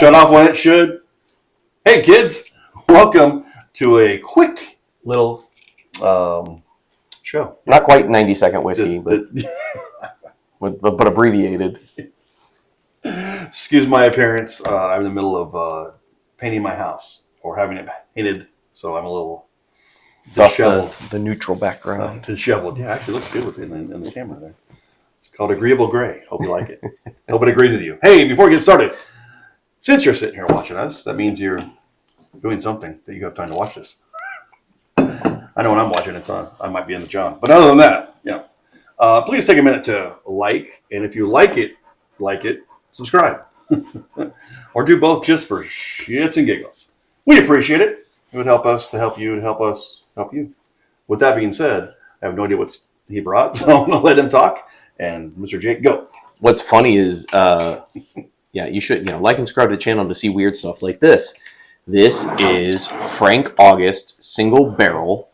Shut off when it should. Hey, kids, welcome to a quick little show. Not quite 90-second whiskey, but abbreviated. Excuse my appearance. I'm in the middle of painting my house or having it painted, so I'm a little disheveled. The neutral background. Disheveled. Yeah, actually looks good with it in the camera there. It's called Agreeable Gray. Hope you like it. Hope it agrees with you. Hey, before we get started, since you're sitting here watching us, that means you're doing something that you have time to watch this. I know when I'm watching it's on. I might be in the John. But other than that, yeah. Please take a minute to like, and if you like it, subscribe. Or do both just for shits and giggles. We appreciate it. It would help us to help you to help us help you. With that being said, I have no idea what he brought, so I'm going to let him talk. And Mr. Jake, go. What's funny is, yeah, you should like and subscribe to the channel to see weird stuff like this. This is Frank August single barrel,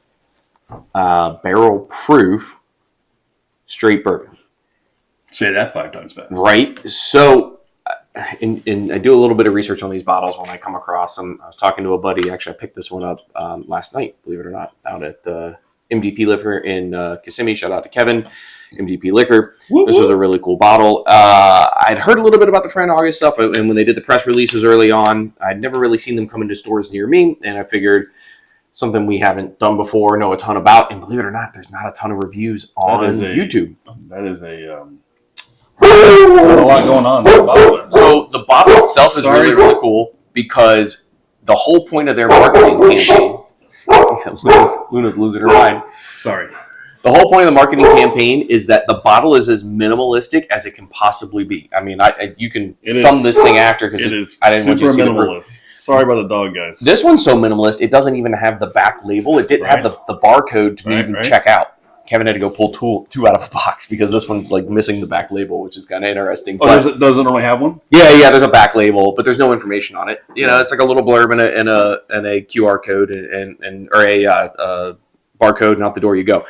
barrel proof straight bourbon. Say that 5 times fast. Right. So, and I do a little bit of research on these bottles when I come across them. I was talking to a buddy. Actually, I picked this one up last night, believe it or not, out at MDP Liquor in Kissimmee. Shout out to Kevin, MDP Liquor. Woo-woo. This was a really cool bottle. I'd heard a little bit about the Frank August stuff, and when they did the press releases early on, I'd never really seen them come into stores near me, and I figured something we haven't done before, know a ton about, and believe it or not, there's not a ton of reviews on YouTube. That is a lot going on. So the bottle itself is really, really cool because the whole point of their marketing campaign, Luna's losing her mind. Sorry. The whole point of the marketing campaign is that the bottle is as minimalistic as it can possibly be. I mean, you can thumb this thing after because I didn't want you to see minimalist. Sorry about the dog, guys. This one's so minimalist, it doesn't even have the back label. It didn't have the barcode to even check out. Kevin had to go pull two out of the box because this one's like missing the back label, which is kind of interesting. Oh, does it only have one? Yeah, there's a back label, but there's no information on it. It's like a little blurb and a QR code or a barcode, and out the door you go.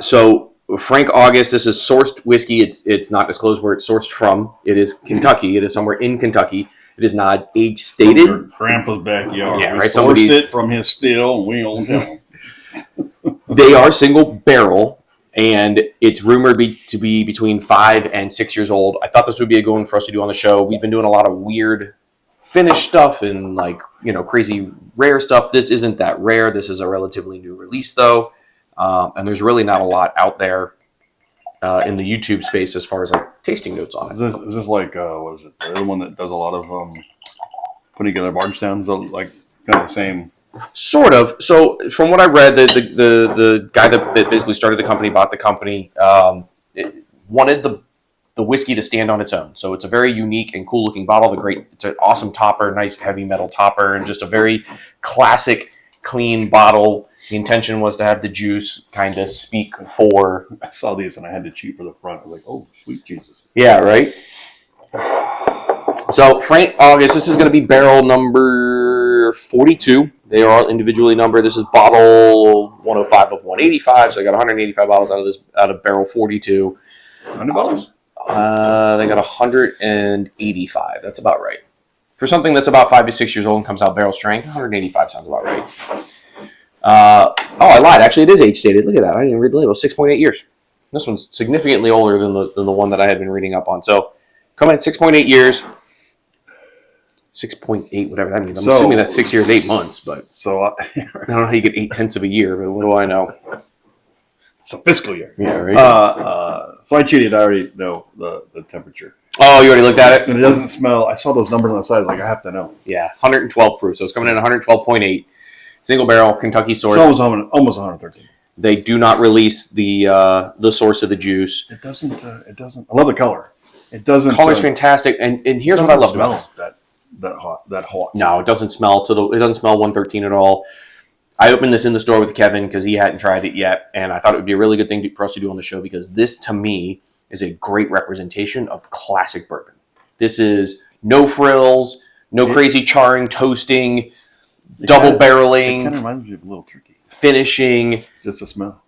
So Frank August, this is sourced whiskey. It's not disclosed where it's sourced from. It is Kentucky. It is somewhere in Kentucky. It is not age stated. Your grandpa's backyard. Yeah, we right. Sourced it from his still, and we don't tell him. They are single barrel, and it's rumored to be between 5 and 6 years old. I thought this would be a good one for us to do on the show. We've been doing a lot of weird finish stuff and crazy rare stuff. This isn't that rare. This is a relatively new release, though. And there's really not a lot out there in the YouTube space as far as tasting notes on it. Is this like what is it? The other one that does a lot of putting together barge downs, like kind of the same. Sort of. So from what I read, the guy that basically started the company, bought the company, wanted the whiskey to stand on its own. So it's a very unique and cool looking bottle. It's an awesome topper, nice heavy metal topper, and just a very classic, clean bottle. The intention was to have the juice kind of speak for. I saw these and I had to cheat for the front. I was like, oh, sweet Jesus. Yeah, right? So Frank August, this is going to be barrel number 42. They are all individually numbered. This is bottle 105 of 185. So I got 185 bottles out of barrel 42. How many bottles? They got 185. That's about right. For something that's about 5 to 6 years old and comes out barrel strength, 185 sounds about right. I lied. Actually, it is age stated. Look at that. I didn't even read the label. 6.8 years. This one's significantly older than the one that I had been reading up on. So, coming at 6.8 years. 6.8, whatever that means. I'm assuming that's 6 years, 8 months. But I don't know how you get 0.8 of a year. But what do I know? It's a fiscal year. Yeah, right. So I cheated. I already know the temperature. Oh, you already looked at it? And it doesn't smell. I saw those numbers on the side. I was like, I have to know. Yeah, 112 proof. So it's coming in at 112.8. Single barrel, Kentucky source. It's almost 113. They do not release the source of the juice. It doesn't. I love the color. It doesn't. Color's fantastic, and here's what I love about it. That hot. No, it doesn't smell it doesn't smell 113 at all. I opened this in the store with Kevin because he hadn't tried it yet, and I thought it would be a really good thing for us to do on the show because this, to me, is a great representation of classic bourbon. This is no frills, no crazy charring, toasting. Double barreling. It kind of reminds me of a little turkey. Finishing. Just a smell.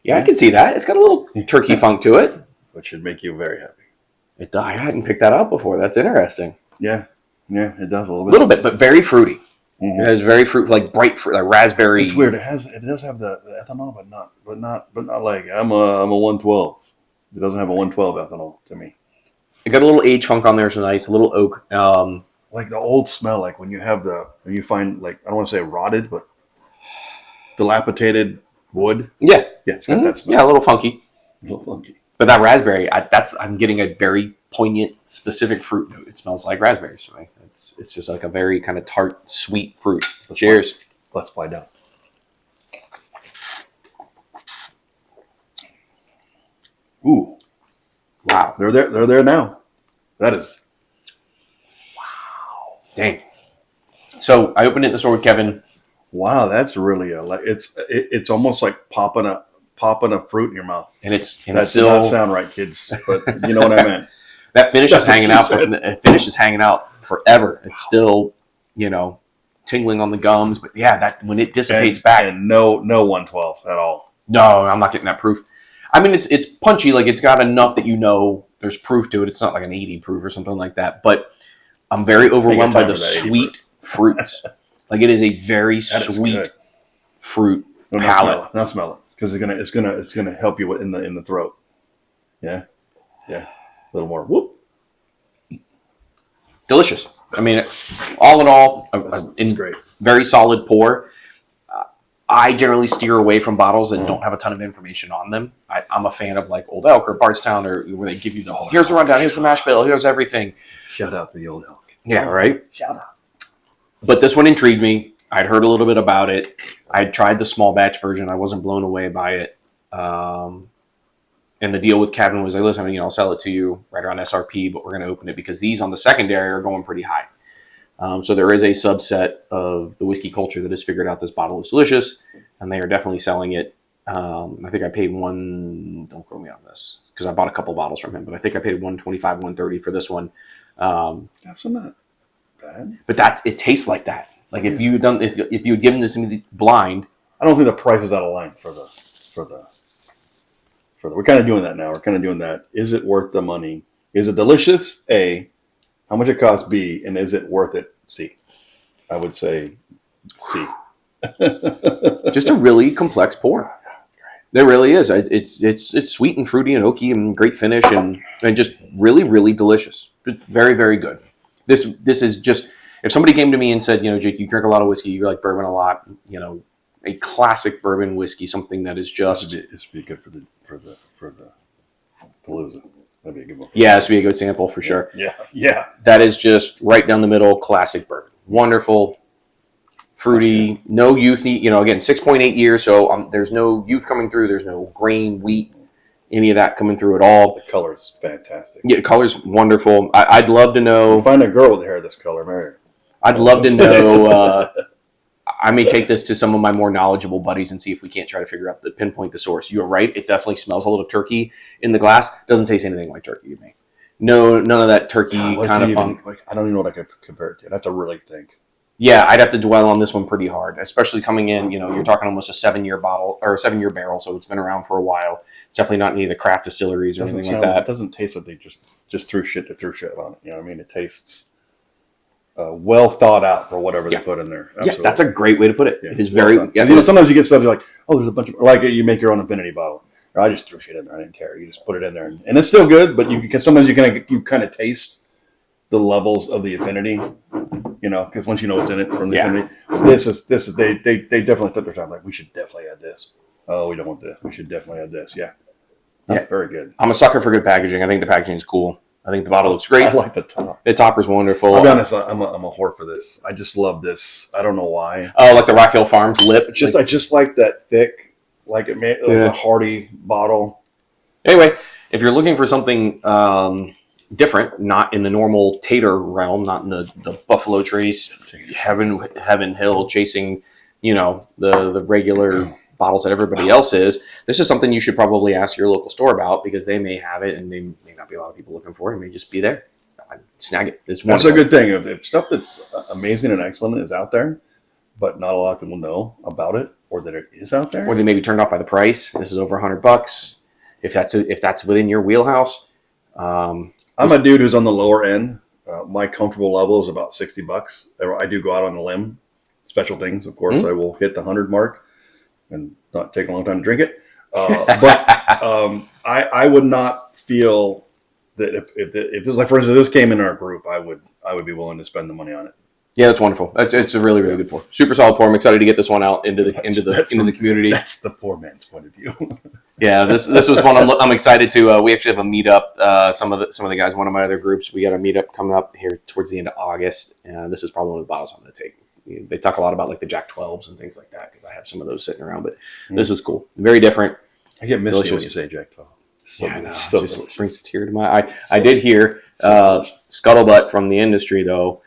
Yeah, I can see that. It's got a little turkey funk to it. Which should make you very happy. I hadn't picked that up before. That's interesting. Yeah, it does a little A bit. little bit, but very fruity. Mm-hmm. It has very fruit, like bright fruit, like raspberry. It's weird. It does have the ethanol, but not like I'm a 112. It doesn't have a 112 ethanol to me. It got a little age funk on there, so nice. A little oak. Like the old smell, like when you find, like, I don't want to say rotted, but dilapidated wood. Yeah, It's got that smell. Yeah, a little funky. A little funky. But that raspberry, I'm getting a very poignant, specific fruit note. It smells like raspberries to me. It's just like a very kind of tart, sweet fruit. Cheers. Let's find out. Ooh, Wow. they're there. They're there now. That is. Dang. So I opened it in the store with Kevin. Wow, that's really it's almost like popping a fruit in your mouth. And that That still did not sound right, kids, but you know what I meant. that finish is That's what hanging she out. said. The finish is hanging out forever. It's still, tingling on the gums. But yeah, that when it dissipates back, and no 112 at all. no, I'm not getting that proof. I mean, it's punchy. Like it's got enough that there's proof to it. It's not like an 80 proof or something like that. But I'm very overwhelmed by the sweet fruits. Like it is a very sweet fruit palate. Now smell it, because it's gonna help you in the throat. Yeah. A little more. Whoop. Delicious. I mean, all in all, It's great. very solid pour. I generally steer away from bottles that don't have a ton of information on them. I'm a fan of like Old Elk or Bardstown, or where they give you here's the rundown, here's the mash bill, here's everything. Shout out to the Old Elk. Yeah, right? Shout out. But this one intrigued me. I'd heard a little bit about it. I'd tried the small batch version. I wasn't blown away by it. And the deal with Kevin was like, listen, I'll sell it to you right around SRP, but we're going to open it because these on the secondary are going pretty high. So there is a subset of the whiskey culture that has figured out this bottle is delicious, and they are definitely selling it. I think I paid don't quote me on this, because I bought a couple bottles from him, but I think I paid $125, $130 for this one. That's not bad. But it tastes like that. Like if you had given this to me blind, I don't think the price is out of line for the. We're kind of doing that now. We're kind of doing that. Is it worth the money? Is it delicious? A. How much it costs? B. And is it worth it? C. I would say C. just a really complex pour. It really is. It's sweet and fruity and oaky and great finish and just really, really delicious. Just very, very good. This is just, if somebody came to me and said, Jake, you drink a lot of whiskey, you like bourbon a lot, a classic bourbon whiskey, something that is just. This would be good for the Palooza. That'd be a good one. Yeah, this would be a good sample for sure. Yeah. That is just right down the middle, classic bourbon. Wonderful, fruity, no youth. Again, 6.8 years, so there's no youth coming through. There's no grain, wheat, any of that coming through at all. The color is fantastic. Yeah, the color's wonderful. I'd love to know. Find a girl with hair this color, marry her. I'd love to know. I may take this to some of my more knowledgeable buddies and see if we can't try to pinpoint the source. You're right. It definitely smells a little turkey in the glass. Doesn't taste anything like turkey to me. No, none of that turkey kind of funk. I don't even know what I could compare it to. I'd have to really think. Yeah, I'd have to dwell on this one pretty hard, especially coming in, you're talking almost a 7-year bottle or a 7-year barrel. So it's been around for a while. It's definitely not any of the craft distilleries or anything like that. It doesn't taste like they just threw shit on it. You know what I mean? It tastes well thought out for whatever they put in there. Absolutely. Yeah, that's a great way to put it. Yeah, it is very. Sometimes you get stuff like, there's a bunch of, like you make your own infinity bottle. Or I just threw shit in there. I didn't care. You just put it in there, and it's still good. But sometimes you kind of taste the levels of the affinity. Because once you know what's in it from the affinity, this is they definitely took their time. Like, we should definitely add this. Oh, we don't want this. We should definitely add this. Yeah, that's very good. I'm a sucker for good packaging. I think the packaging is cool. I think the bottle looks great. I like the top. The topper's wonderful. I'll be honest, I'm a whore for this. I just love this. I don't know why. Oh, like the Rock Hill Farms lip. I just like that thick, like it was a hearty bottle. Anyway, if you're looking for something different, not in the normal tater realm, not in the Buffalo Trace, Heaven Hill chasing, the regular bottles that everybody else is, this is something you should probably ask your local store about, because they may have it and they may not be a lot of people looking for it. It may just be there. Snag it. It's wonderful. That's a good thing. If stuff that's amazing and excellent is out there, but not a lot of people know about it, or that it is out there, or they may be turned off by the price. This is over $100. If that's within your wheelhouse, I'm a dude who's on the lower end. My comfortable level is about $60. I do go out on the limb. Special things, of course. I will hit the 100 mark and not take a long time to drink it. I would not feel that if this, like for instance, this came in our group, I would be willing to spend the money on it. Yeah, that's wonderful. It's a really, really good pour. Super solid pour. I'm excited to get this one out into the community. That's the poor man's point of view. Yeah, this was one I'm excited to. We actually have a meetup. Some of the guys, one of my other groups, we got a meetup coming up here towards the end of August. This is probably one of the bottles I'm going to take. They talk a lot about like the Jack 12s and things like that because I have some of those sitting around. But this is cool, very different. I get misty Delicious. when you say Jack 12. Yeah, I know. So it just brings a tear to my eye. I did hear scuttlebutt from the industry though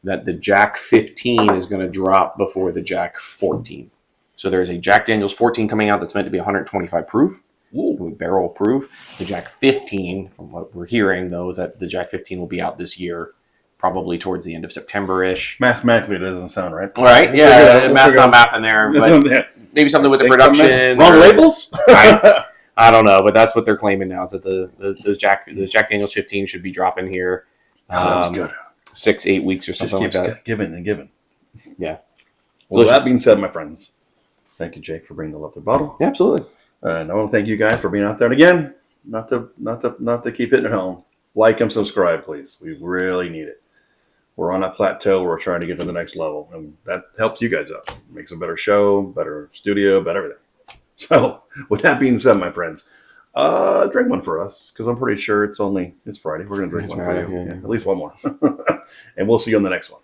that the Jack 15 is going to drop before the Jack 14. So there's a Jack Daniel's 14 coming out that's meant to be 125 proof. Barrel proof. The Jack 15, from what we're hearing though, is that the Jack 15 will be out this year, probably towards the end of September-ish. Mathematically, it doesn't sound right. All right, yeah, math's not math in there, but maybe something with the production. Wrong labels? I don't know, but that's what they're claiming now is that those Jack Daniel's 15 should be dropping here. That was good. 6-8 weeks or something like that. Giving and giving. Yeah. Well, with that being said, my friends, thank you, Jake, for bringing the lovely bottle. Yeah, absolutely. And I want to thank you guys for being out there. And again, not to keep hitting it home. Like and subscribe, please. We really need it. We're on that plateau where we're trying to get to the next level, and that helps you guys out. Makes a better show, better studio, better everything. So, with that being said, my friends, drink one for us because I'm pretty sure it's Friday. We're going to drink one for you. Yeah, at least one more. And we'll see you on the next one.